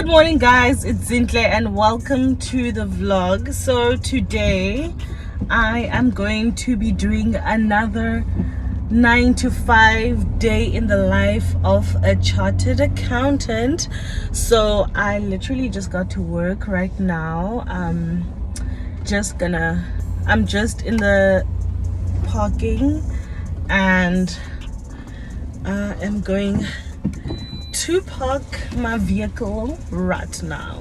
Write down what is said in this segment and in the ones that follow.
Good morning, guys. It's Zintle and welcome to the vlog. So today I am going to be doing another 9 to 5 day in the life of a chartered accountant. So I literally just got to work right now. I'm just in the parking and I'm going to park my vehicle right now.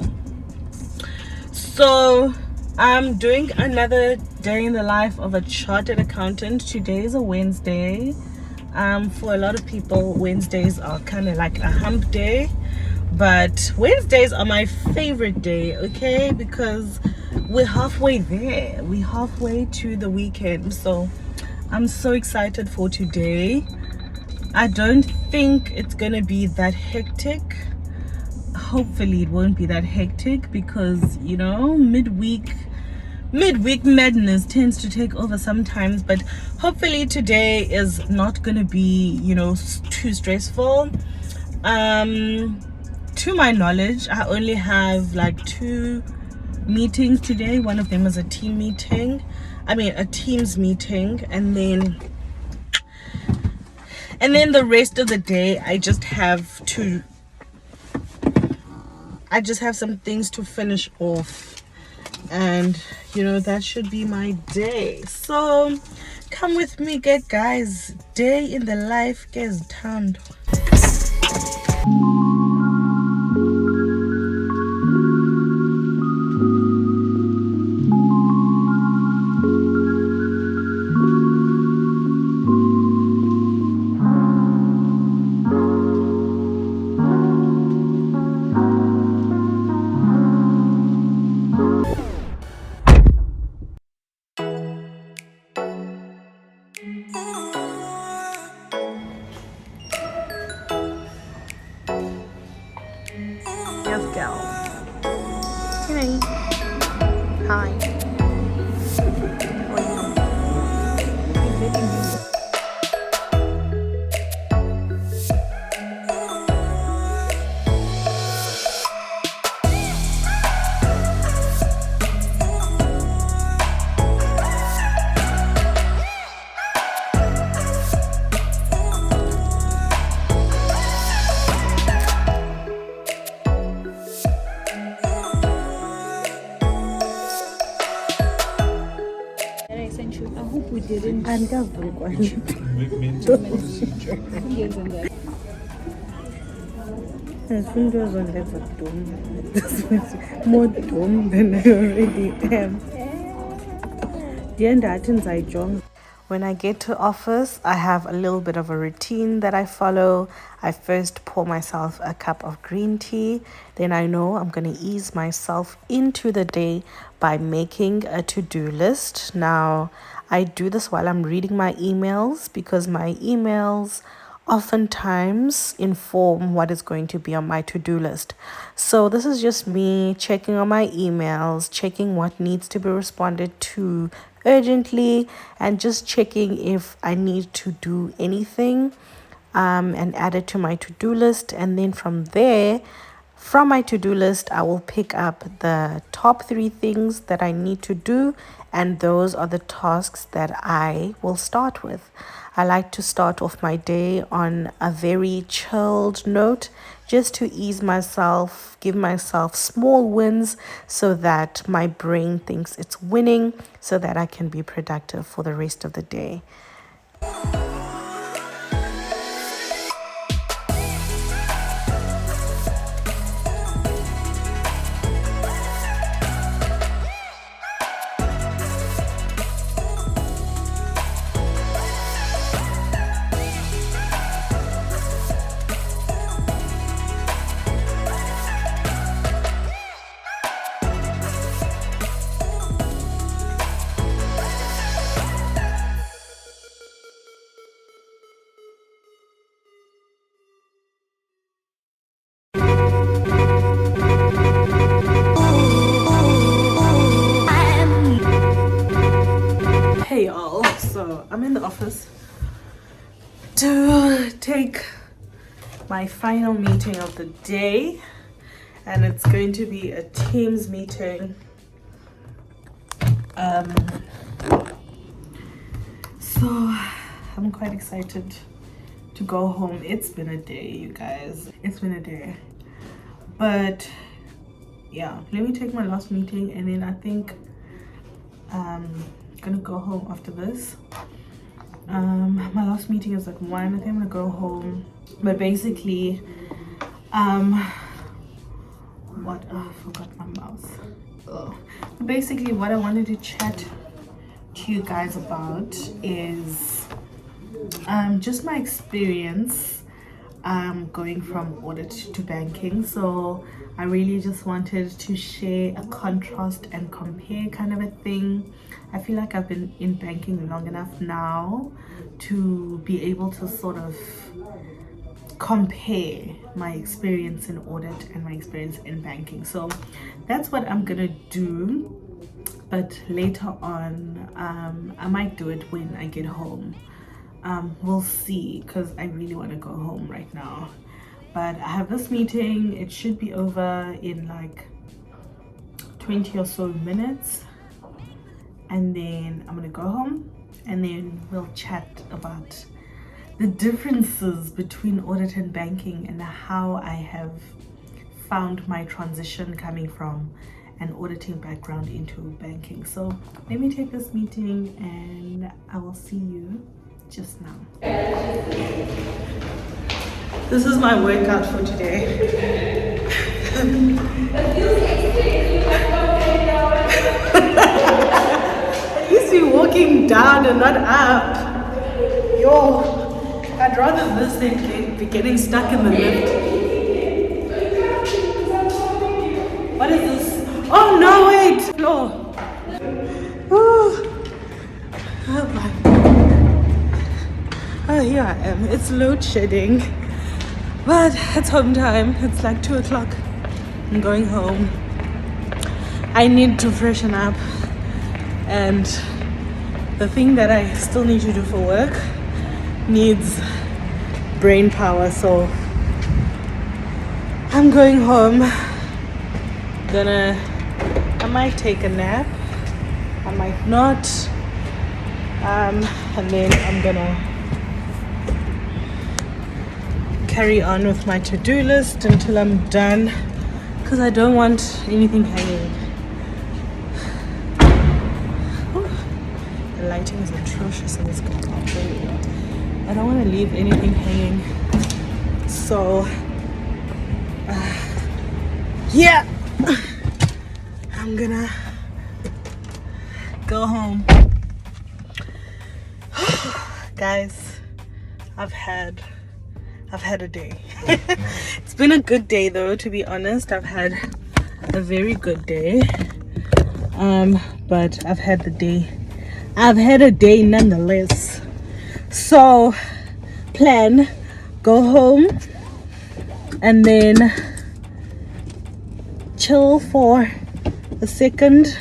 So I'm doing another day in the life of a chartered accountant. Today is a Wednesday. For a lot of people, Wednesdays are kind of like a hump day, but Wednesdays are my favorite day, okay, because we're halfway there. We're halfway to the weekend. So I'm so excited for today. I don't think it's gonna be that hectic. Hopefully it won't be that hectic because, you know, midweek madness tends to take over sometimes, but hopefully today is not gonna be, you know, too stressful. To my knowledge, I only have like 2 meetings today. One of them is a teams meeting, and then the rest of the day I just have some things to finish off, and you know, that should be my day. So come with me, guys. Day in the life gets turned. Yes, girl. Hey. Hi. I hope we didn't. I'm just quiet. More dumb than I already am. When I get to office, I have a little bit of a routine that I follow. I first pour myself a cup of green tea. Then I know I'm going to ease myself into the day by making a to-do list. Now, I do this while I'm reading my emails because my emails oftentimes inform what is going to be on my to-do list. So this is just me checking on my emails, checking what needs to be responded to urgently, and just checking if I need to do anything and add it to my to-do list. And then from my to-do list, I will pick up the top 3 things that I need to do, and those are the tasks that I will start with. I like to start off my day on a very chilled note, just to ease myself, give myself small wins so that my brain thinks it's winning, so that I can be productive for the rest of the day. Hey y'all, so I'm in the office to take my final meeting of the day, and it's going to be a Teams meeting. So I'm quite excited to go home. It's been a day, you guys. It's been a day. But yeah, let me take my last meeting, and then I think I'm gonna go home after this. My last meeting is at 1. I think I'm gonna go home. But basically, what? Oh, I forgot my mouse. Oh. Basically, what I wanted to chat to you guys about is just my experience going from audit to banking. So I really just wanted to share a contrast and compare kind of a thing. I feel like I've been in banking long enough now to be able to sort of compare my experience in audit and my experience in banking. So that's what I'm gonna do, but later on I might do it when I get home. We'll see, because I really want to go home right now. But I have this meeting. It should be over in like 20 or so minutes, and then I'm gonna go home, and then we'll chat about the differences between audit and banking and how I have found my transition coming from an auditing background into banking. So let me take this meeting, and I will see you just now. This is my workout for today. At least we're walking down and not up. Yo, I'd rather this than be getting stuck in the lift. What is this? Oh no, wait! Floor. Oh my. Oh, here I am. It's load shedding, but it's home time. It's like 2 o'clock. I'm going home. I need to freshen up, and the thing that I still need to do for work needs brain power. So I'm going home. I might take a nap, I might not, and then I'm gonna carry on with my to-do list until I'm done, because I don't want anything hanging. Ooh, the lighting is atrocious in this apartment. I don't want to leave anything hanging, so yeah, I'm gonna go home. Guys, I've had a day. It's been a good day though, to be honest. I've had a very good day, but I've had a day nonetheless. So plan, go home and then chill for a second,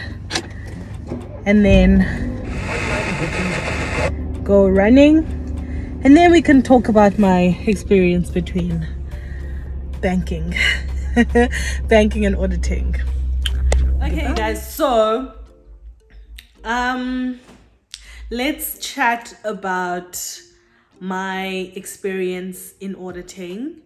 and then go running, and then we can talk about my experience between banking and auditing. Okay guys, so let's chat about my experience in auditing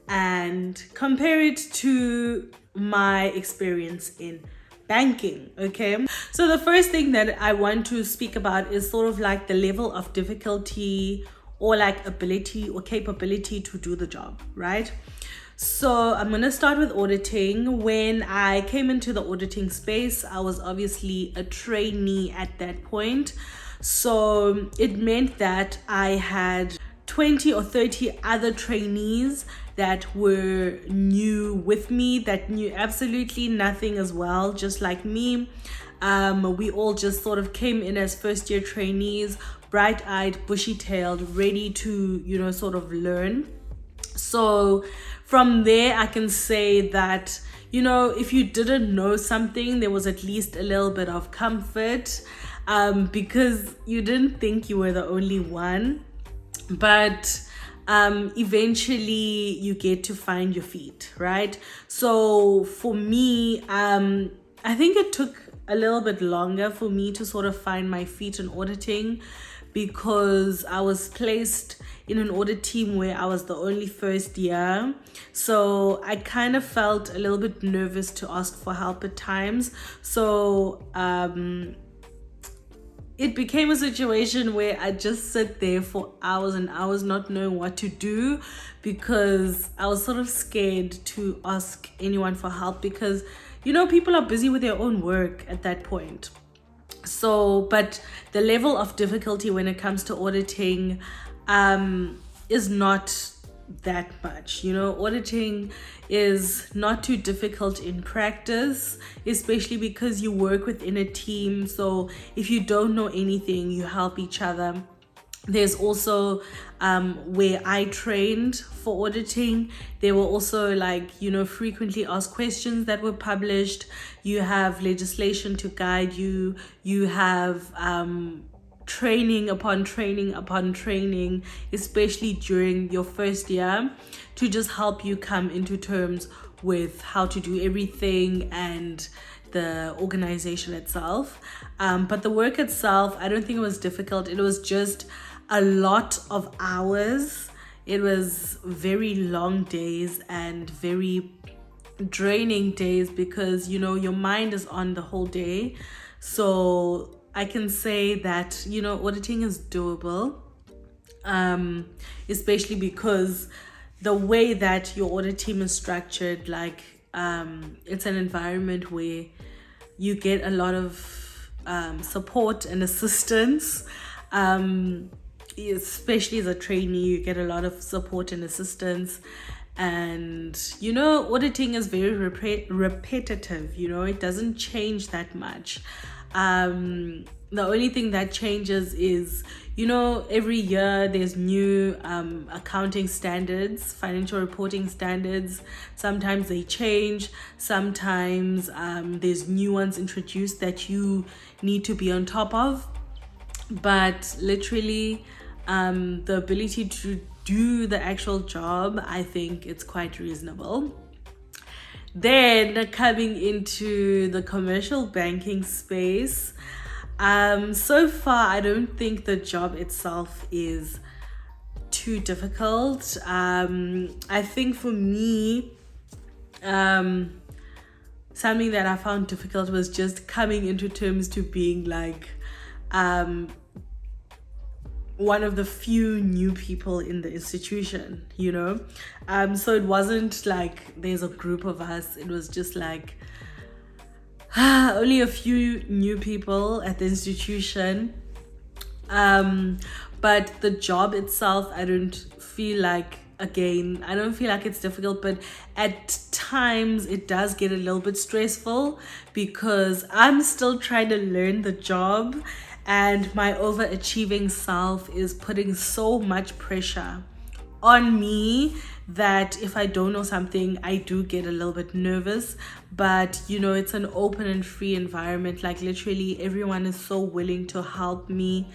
and compare it to my experience in banking. Okay, so the first thing that I want to speak about is sort of like the level of difficulty or like ability or capability to do the job, right? So I'm gonna start with auditing. When I came into the auditing space, I was obviously a trainee at that point. So it meant that I had 20 or 30 other trainees that were new with me, that knew absolutely nothing as well, just like me. We all just sort of came in as first year trainees, bright-eyed, bushy-tailed, ready to, sort of learn. So from there, I can say that, if you didn't know something, there was at least a little bit of comfort, because you didn't think you were the only one. But eventually you get to find your feet, right? So for me, I think it took a little bit longer for me to sort of find my feet in auditing, because I was placed in an audit team where I was the only first year. So I kind of felt a little bit nervous to ask for help at times. So it became a situation where I just sit there for hours and hours not knowing what to do, because I was sort of scared to ask anyone for help, because people are busy with their own work at that point. So, but the level of difficulty when it comes to auditing is not that much. Auditing is not too difficult in practice, especially because you work within a team. So if you don't know anything, you help each other. There's also where I trained for auditing, there were also frequently asked questions that were published. You have legislation to guide you. You have training upon training upon training, especially during your first year, to just help you come into terms with how to do everything and the organization itself. But the work itself, I don't think it was difficult. It was just a lot of hours. It was very long days and very draining days, because your mind is on the whole day. So I can say that auditing is doable, especially because the way that your audit team is structured, it's an environment where you get a lot of support and assistance. Especially as a trainee, you get a lot of support and assistance. And auditing is very repetitive. It doesn't change that much. The only thing that changes is every year there's new accounting standards, financial reporting standards. Sometimes they change, sometimes there's new ones introduced that you need to be on top of. But literally, the ability to do the actual job, I think it's quite reasonable. Then coming into the commercial banking space, so far I don't think the job itself is too difficult. I think for me, something that I found difficult was just coming into terms to being one of the few new people in the institution, so it wasn't like there's a group of us. It was just only a few new people at the institution. But the job itself, I don't feel like it's difficult, but at times it does get a little bit stressful, because I'm still trying to learn the job, and my overachieving self is putting so much pressure on me that if I don't know something, I do get a little bit nervous. But it's an open and free environment. Literally everyone is so willing to help me.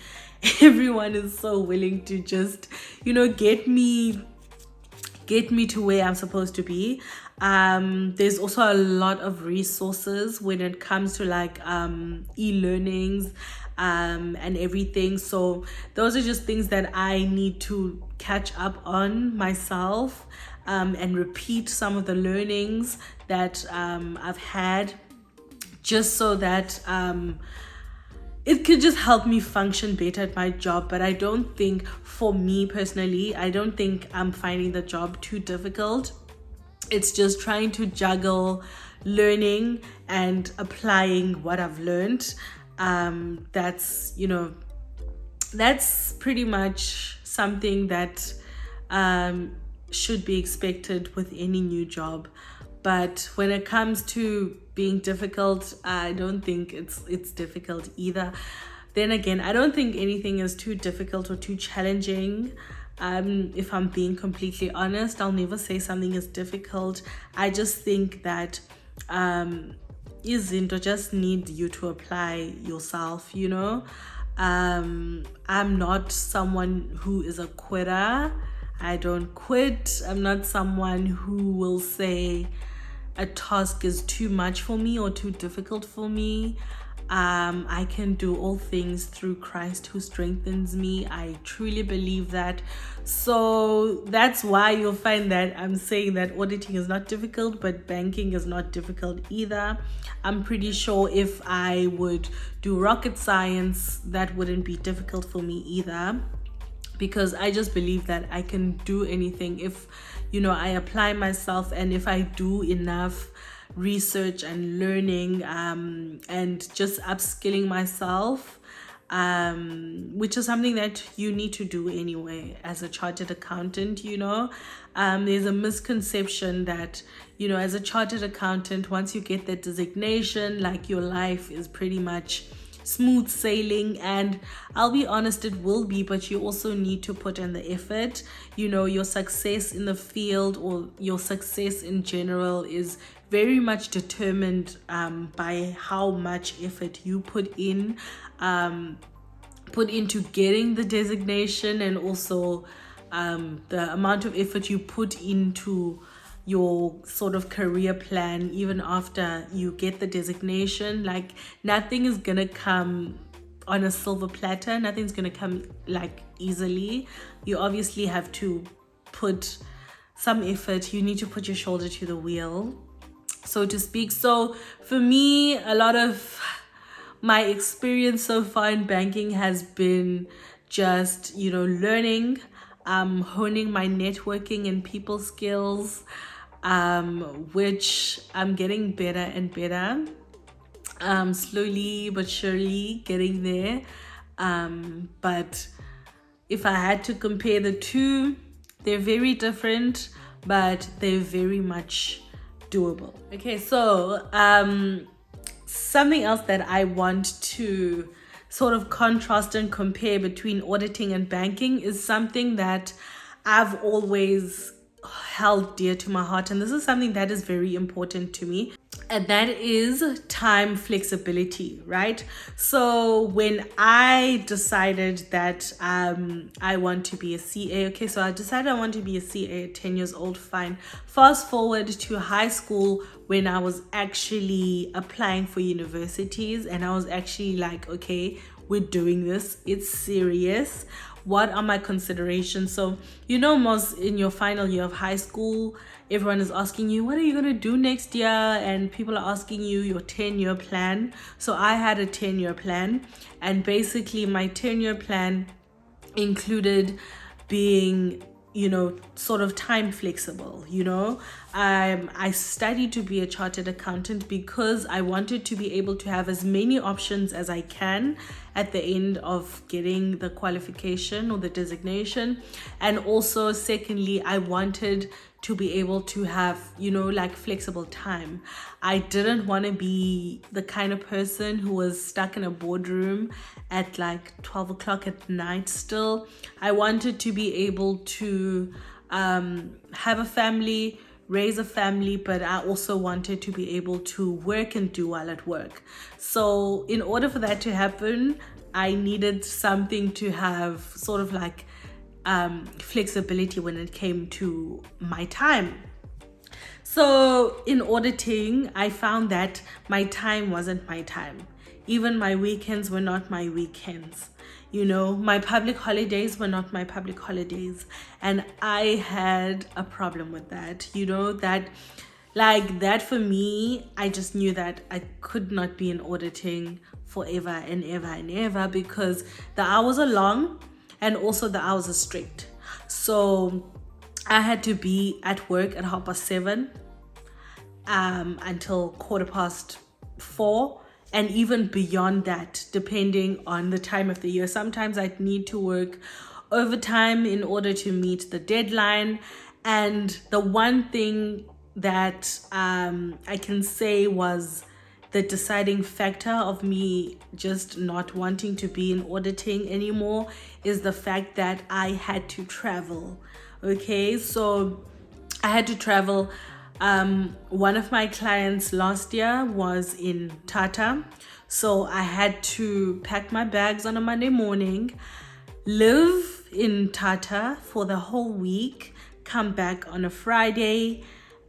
Everyone is so willing to just get me to where I'm supposed to be. There's also a lot of resources when it comes to e-learnings and everything. So those are just things that I need to catch up on myself, and repeat some of the learnings that I've had, just so that it could just help me function better at my job. But I don't think, for me personally, I don't think I'm finding the job too difficult. It's just trying to juggle learning and applying what I've learned. That's pretty much something that should be expected with any new job. But when it comes to being difficult, I don't think it's difficult either. Then again, I don't think anything is too difficult or too challenging. If I'm being completely honest, I'll never say something is difficult. I just think that izinto just need you to apply yourself. I'm not someone who is a quitter. I don't quit. I'm not someone who will say a task is too much for me or too difficult for me. I can do all things through Christ who strengthens me. I truly believe that. So that's why you'll find that I'm saying that auditing is not difficult, but banking is not difficult either. I'm pretty sure if I would do rocket science, that wouldn't be difficult for me either, because I just believe that I can do anything if, I apply myself, and if I do enough research and learning, and just upskilling myself, which is something that you need to do anyway as a chartered accountant. There's a misconception that, as a chartered accountant, once you get that designation, like, your life is pretty much smooth sailing. And I'll be honest, it will be, but you also need to put in the effort. Your success in the field, or your success in general, is very much determined by how much effort you put into getting the designation, and also the amount of effort you put into your sort of career plan even after you get the designation. Like, nothing is gonna come on a silver platter. Nothing's gonna come like easily. You obviously have to put some effort. You need to put your shoulder to the wheel, so to speak. So for me, a lot of my experience so far in banking has been just, learning, honing my networking and people skills, which I'm getting better and better, slowly but surely getting there. But if I had to compare the two, they're very different, but they're very much doable. Okay, so something else that I want to sort of contrast and compare between auditing and banking is something that I've always held dear to my heart, and this is something that is very important to me, and that is time flexibility, right? So when I decided that I want to be a CA, okay, so I decided I want to be a CA at 10 years old, fine. Fast forward to high school, when I was actually applying for universities, and I was actually like, okay, we're doing this, it's serious. What are my considerations? So, most in your final year of high school, everyone is asking you, what are you going to do next year? And people are asking you your 10-year plan. So I had a 10-year plan, and basically my 10-year plan included being, sort of time flexible. I studied to be a chartered accountant because I wanted to be able to have as many options as I can at the end of getting the qualification or the designation. And also, secondly, I wanted to be able to have, like, flexible time. I didn't want to be the kind of person who was stuck in a boardroom at like 12 o'clock at night still. I wanted to be able to have a family, raise a family, but I also wanted to be able to work and do while at work. So in order for that to happen, I needed something to have sort of like flexibility when it came to my time. So in auditing, I found that my time wasn't my time. Even my weekends were not my weekends. My public holidays were not my public holidays. And I had a problem with that, that for me, I just knew that I could not be in auditing forever and ever and ever, because the hours are long and also the hours are strict. So I had to be at work at 7:30 until 4:15, and even beyond that, depending on the time of the year. Sometimes I'd need to work overtime in order to meet the deadline. And the one thing that I can say was the deciding factor of me just not wanting to be in auditing anymore is the fact that I had to travel. Okay, so I had to travel. One of my clients last year was in Tata, so I had to pack my bags on a Monday morning, live in Tata for the whole week, come back on a Friday,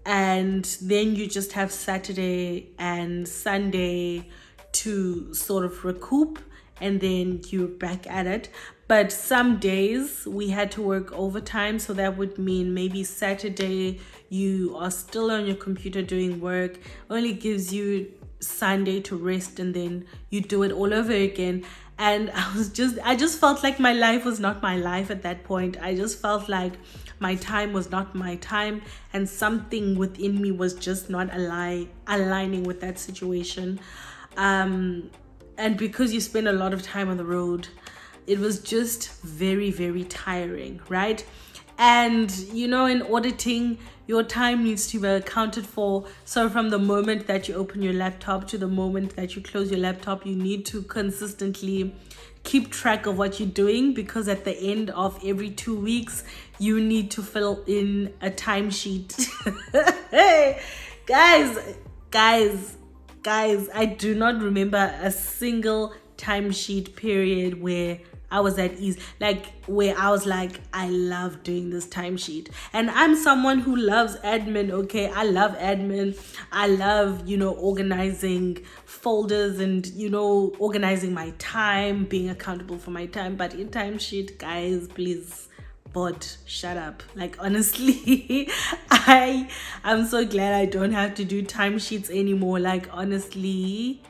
and then you just have Saturday and Sunday to sort of recoup, and then you're back at it. But some days we had to work overtime, so that would mean maybe Saturday you are still on your computer doing work, only gives you Sunday to rest, and then you do it all over again. And I just felt like my life was not my life at that point. I just felt like my time was not my time, and something within me was just not aligning with that situation. And because you spend a lot of time on the road, it was just very, very tiring, right? And in auditing, your time needs to be accounted for. So from the moment that you open your laptop to the moment that you close your laptop, you need to consistently keep track of what you're doing, because at the end of every 2 weeks, you need to fill in a timesheet. Hey, guys, I do not remember a single timesheet period where I was at ease, like where I was like, I love doing this timesheet. And I'm someone who loves admin, okay? I love admin. I love, organizing folders and, organizing my time, being accountable for my time. But in timesheet, guys, please, but shut up. Like, honestly, I'm so glad I don't have to do timesheets anymore. Like, honestly,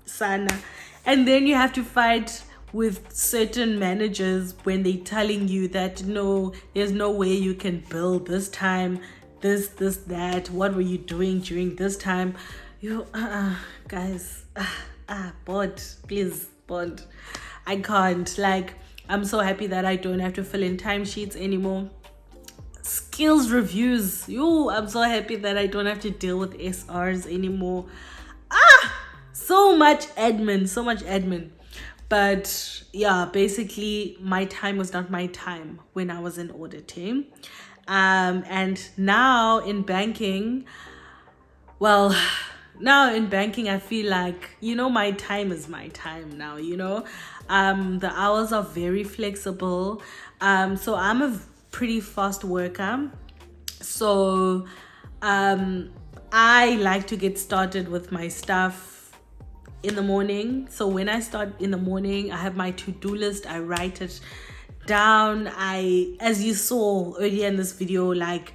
sana. And then you have to fight with certain managers when they're telling you that no, there's no way you can bill this time, that. What were you doing during this time? Guys, bot, please, bot. I can't. Like, I'm so happy that I don't have to fill in timesheets anymore. Skills reviews. I'm so happy that I don't have to deal with SRs anymore. So much admin. But yeah, basically my time was not my time when I was in auditing. And now in banking, I feel like, my time is my time now, the hours are very flexible. So I'm a pretty fast worker. So I like to get started with my stuff in the morning. So when I start in the morning, I have my to-do list. I write it down. As you saw earlier in this video, like,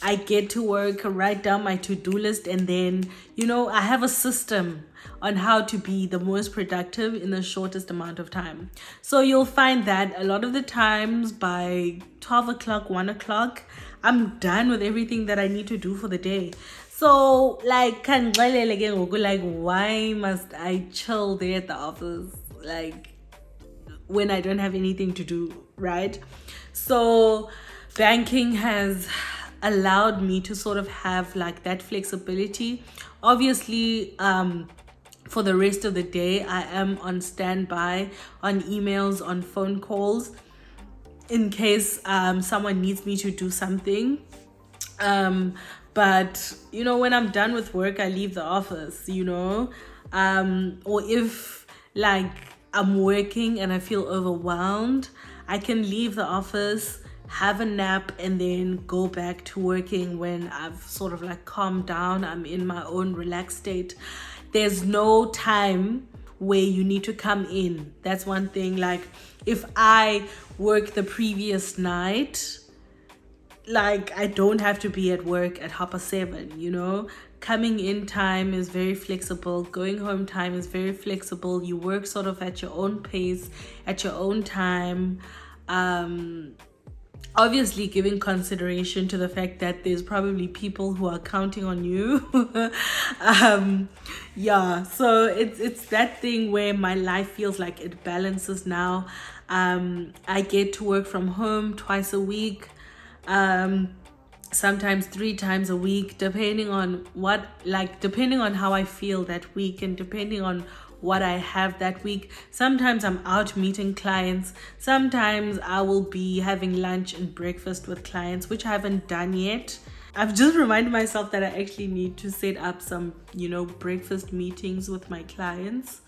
I get to work, write down my to-do list, and then, I have a system on how to be the most productive in the shortest amount of time. So you'll find that a lot of the times by 12 o'clock, 1 o'clock, I'm done with everything that I need to do for the day. So, like, why must I chill there at the office, like, when I don't have anything to do, right? So banking has allowed me to sort of have like that flexibility. Obviously, for the rest of the day, I am on standby, on emails, on phone calls, in case someone needs me to do something. But when I'm done with work, I leave the office, or if like I'm working and I feel overwhelmed, I can leave the office, have a nap, and then go back to working when I've sort of like calmed down. I'm in my own relaxed state. There's no time where you need to come in. That's one thing. Like, if I work the previous night, like, I don't have to be at work at 7:30, Coming in time is very flexible. Going home time is very flexible. You work sort of at your own pace, at your own time. Obviously giving consideration to the fact that there's probably people who are counting on you. So it's that thing where my life feels like it balances now. I get to work from home twice a week, sometimes 3 times a week, depending on how I feel that week, and depending on what I have that week. Sometimes I'm out meeting clients. Sometimes I will be having lunch and breakfast with clients, which I haven't done yet. I've just reminded myself that I actually need to set up some, breakfast meetings with my clients.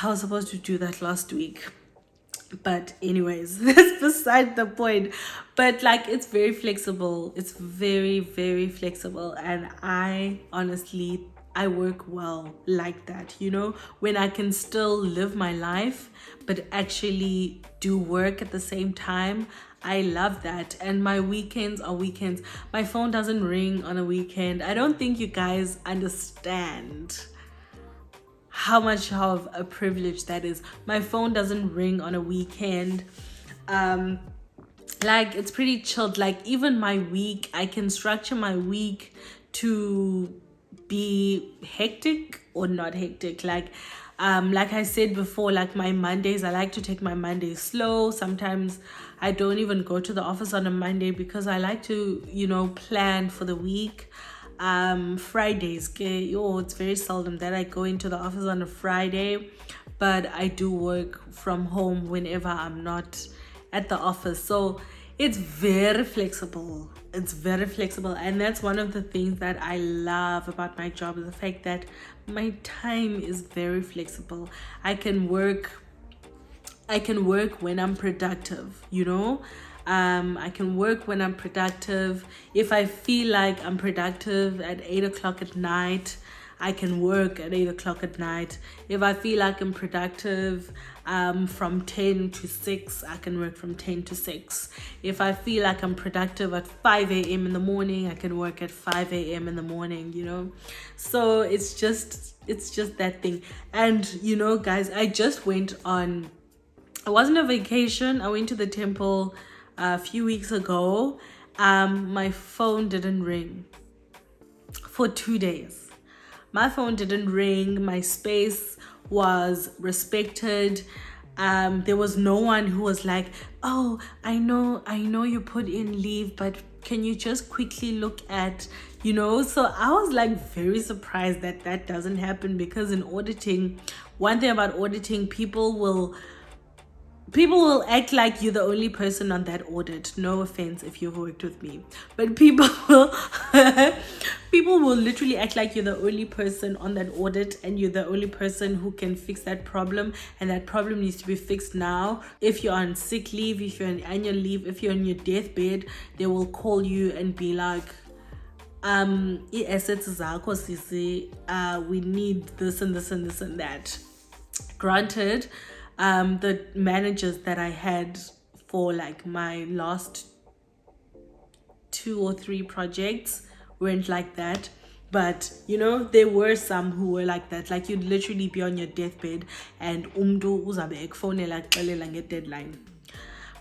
I was supposed to do that last week. But anyways, that's beside the point. But like, it's very flexible. It's very, very flexible. And I honestly, I work well like that, when I can still live my life, but actually do work at the same time. I love that. And my weekends are weekends. My phone doesn't ring on a weekend. I don't think you guys understand how much of a privilege that is. My phone doesn't ring on a weekend. Like, it's pretty chilled. Like, even my week, I can structure my week to be hectic or not hectic. Like I said before, like my Mondays, I like to take my Mondays slow. Sometimes I don't even go to the office on a Monday because I like to, plan for the week. Fridays, it's very seldom that I go into the office on a Friday, but I do work from home whenever I'm not at the office. So it's very flexible. And that's one of the things that I love about my job, is the fact that my time is very flexible. I can work when I'm productive, I can work when I'm productive. If I feel like I'm productive at 8 o'clock at night, I can work at 8 o'clock at night. If I feel like I'm productive from 10 to 6, I can work from 10 to 6. If I feel like I'm productive at 5 a.m. in the morning, I can work at 5 a.m. in the morning, So it's just that thing. And, guys, I wasn't a vacation. I went to the temple a few weeks ago. My phone didn't ring for 2 days. My phone didn't ring. My space was respected. There was no one who was like, oh, I know you put in leave, but can you just quickly look at, So I was like very surprised that doesn't happen, because in auditing, one thing about auditing, people will act like you're the only person on that audit. No offense if you've worked with me, but people will people will literally act like you're the only person on that audit, and you're the only person who can fix that problem, and that problem needs to be fixed now. If you're on sick leave, if you're on annual leave, if you're on your deathbed, they will call you and be like, assets zakho sisi, we need this and this and this and that. Granted, the managers that I had for like my last 2 or 3 projects weren't like that, but there were some who were like that. Like, you'd literally be on your deathbed and umdu uzabe ekufonela kuxelela ngedeadline.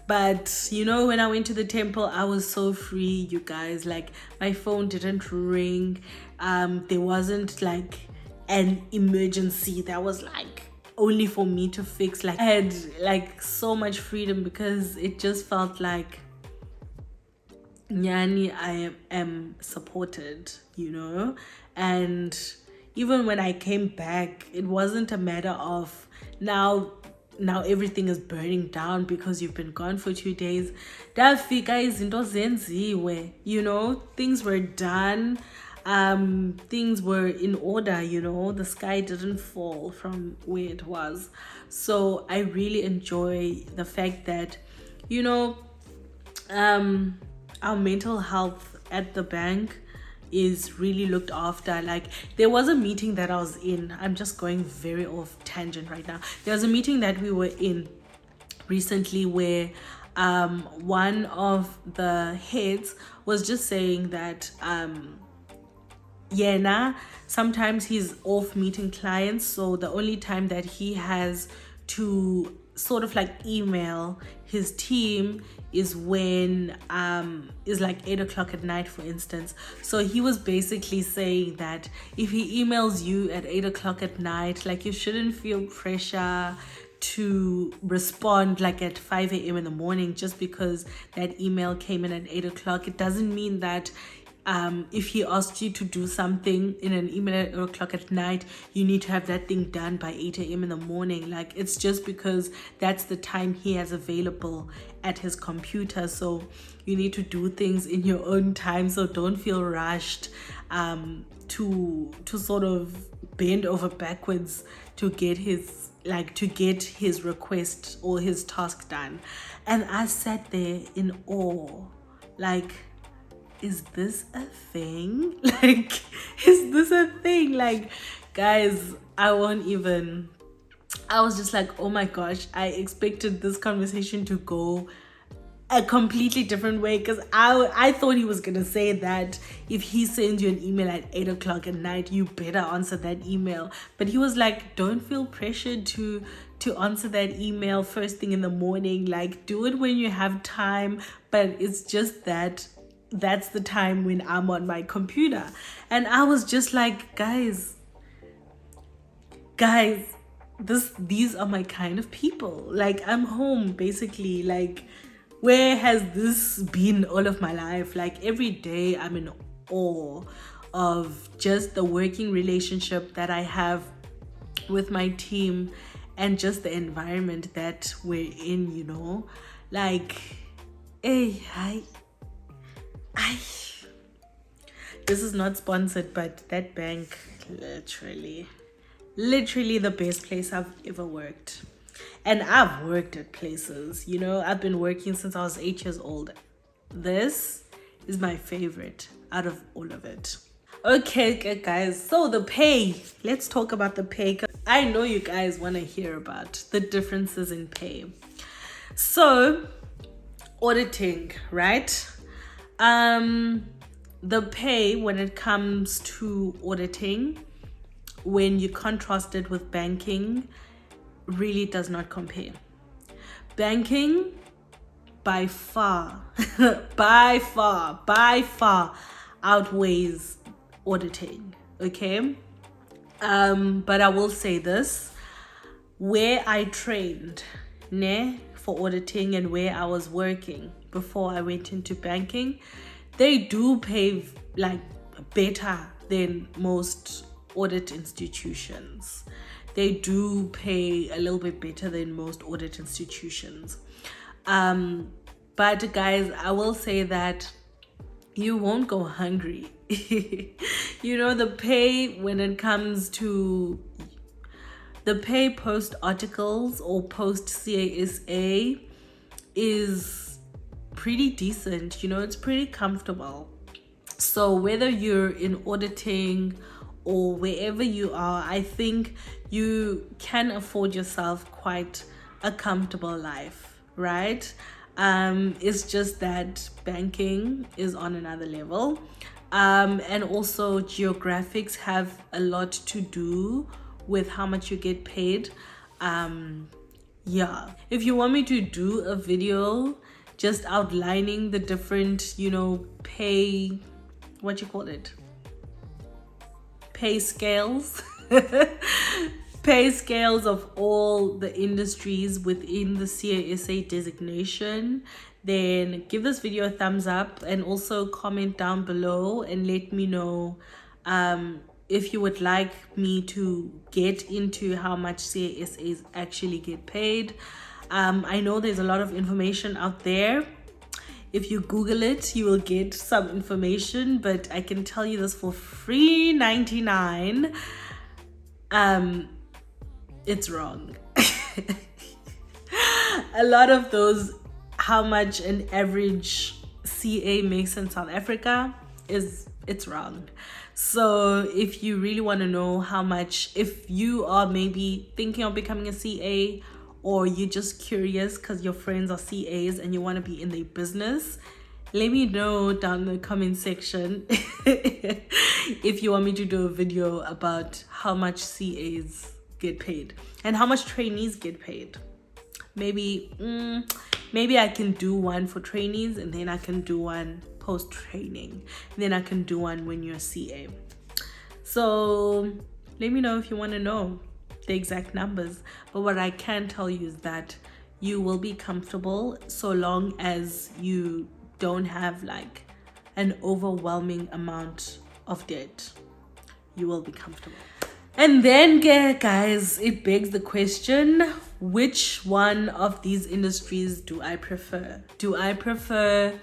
But when I went to the temple, I was so free, you guys. Like, my phone didn't ring. There wasn't like an emergency that was like only for me to fix. Like, I had like so much freedom, because it just felt like, Nyani, I am supported, and even when I came back, it wasn't a matter of now everything is burning down because you've been gone for 2 days. Dafika izinto zenziwe, things were done. Things were in order, the sky didn't fall from where it was. So I really enjoy the fact that, our mental health at the bank is really looked after. Like, there was a meeting that I was in. I'm just going very off tangent right now. There was a meeting that we were in recently where one of the heads was just saying that sometimes he's off meeting clients, so the only time that he has to sort of like email his team is when is like 8 o'clock at night, for instance. So he was basically saying that if he emails you at 8 o'clock at night, like, you shouldn't feel pressure to respond like at 5 a.m. in the morning just because that email came in at 8 o'clock. It doesn't mean that if he asked you to do something in an email at 8 o'clock at night, you need to have that thing done by 8 a.m. in the morning. Like, it's just because that's the time he has available at his computer. So you need to do things in your own time. So don't feel rushed to sort of bend over backwards to get his like to get his request or his task done. And I sat there in awe, like, is this a thing? Like, is this a thing? Like, guys, I was just like, oh my gosh, I expected this conversation to go a completely different way, because I thought he was gonna say that if he sends you an email at 8 o'clock at night, you better answer that email. But he was like, don't feel pressured to answer that email first thing in the morning. Like, do it when you have time, but it's just that's the time when I'm on my computer. And I was just like, guys, these are my kind of people. Like, I'm home basically. Like, where has this been all of my life? Like, every day I'm in awe of just the working relationship that I have with my team and just the environment that we're in, you know? Like, hey, I this is not sponsored, but that bank, literally the best place I've ever worked. And I've worked at places, you know, I've been working since I was 8 years old. This is my favorite out of all of it. Okay, guys, so the pay. Let's talk about the pay, 'cause I know you guys want to hear about the differences in pay. So, auditing, right? The pay when it comes to auditing, when you contrast it with banking, really does not compare. Banking by far by far outweighs auditing, okay? But I will say this, where I trained for auditing and where I was working before I went into banking, they do pay like better than most audit institutions. They do pay a little bit better than most audit institutions. But guys, I will say that you won't go hungry. You know, the pay when it comes to the pay post articles or post CASA is pretty decent. You know, it's pretty comfortable. So whether you're in auditing or wherever you are, I think you can afford yourself quite a comfortable life, right? It's just that banking is on another level. And also geographics have a lot to do with how much you get paid. Yeah, if you want me to do a video just outlining the different, you know, pay scales pay scales of all the industries within the CASA designation, then give this video a thumbs up and also comment down below and let me know if you would like me to get into how much CASAs actually get paid. I know there's a lot of information out there. If you Google it, you will get some information, but I can tell you this for free 99. It's wrong. A lot of those, how much an average CA makes in South Africa, it's wrong. So if you really want to know how much, if you are maybe thinking of becoming a CA, or you're just curious because your friends are CAs and you want to be in their business, let me know down in the comment section if you want me to do a video about how much CAs get paid and how much trainees get paid. Maybe I can do one for trainees, and then I can do one post training, and then I can do one when you're a CA. So let me know if you want to know the exact numbers. But what I can tell you is that you will be comfortable so long as you don't have like an overwhelming amount of debt. You will be comfortable. And then, guys, it begs the question, which one of these industries do I prefer? Do I prefer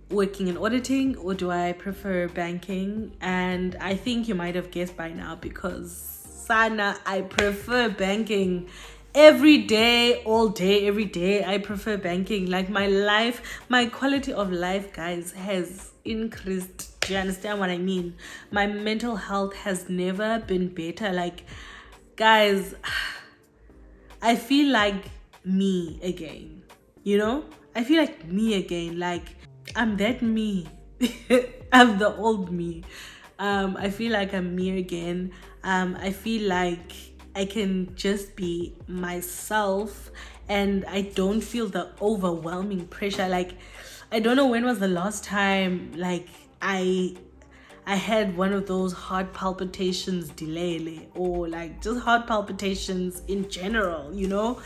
working in auditing, or do I prefer banking? And I think you might have guessed by now, because Sana, I prefer banking. Every day, all day, every day, I prefer banking. Like my life, my quality of life, guys, has increased. Do you understand what I mean? My mental health has never been better. Like, guys, I feel like me again. You know? I feel like me again. Like, I'm that me. I'm the old me. I feel like I'm me again. I feel like I can just be myself and I don't feel the overwhelming pressure. Like, I don't know when was the last time like I had one of those heart palpitations delay or like just heart palpitations in general, you know.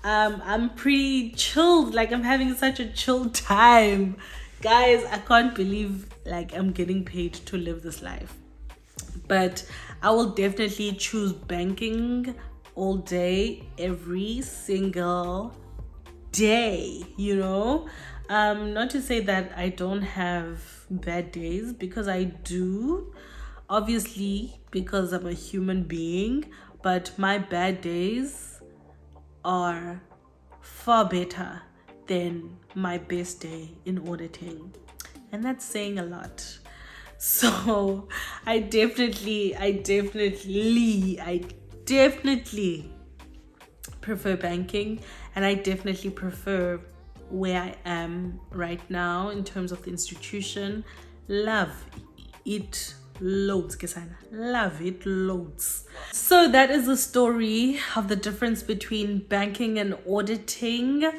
I'm pretty chilled, like I'm having such a chill time. Guys, I can't believe like I'm getting paid to live this life. But I will definitely choose banking all day, every single day, you know. Not to say that I don't have bad days, because I do, obviously, because I'm a human being, but my bad days are far better than my best day in auditing, and that's saying a lot. So I definitely prefer banking, and I definitely prefer where I am right now in terms of the institution. Love it loads, Kesana. Love it loads. So that is the story of the difference between banking and auditing.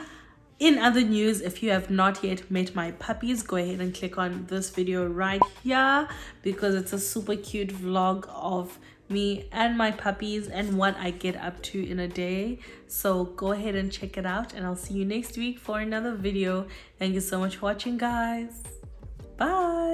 In other news, if you have not yet met my puppies, go ahead and click on this video right here, because it's a super cute vlog of me and my puppies and what I get up to in a day. So go ahead and check it out, and I'll see you next week for another video. Thank you so much for watching, guys. Bye.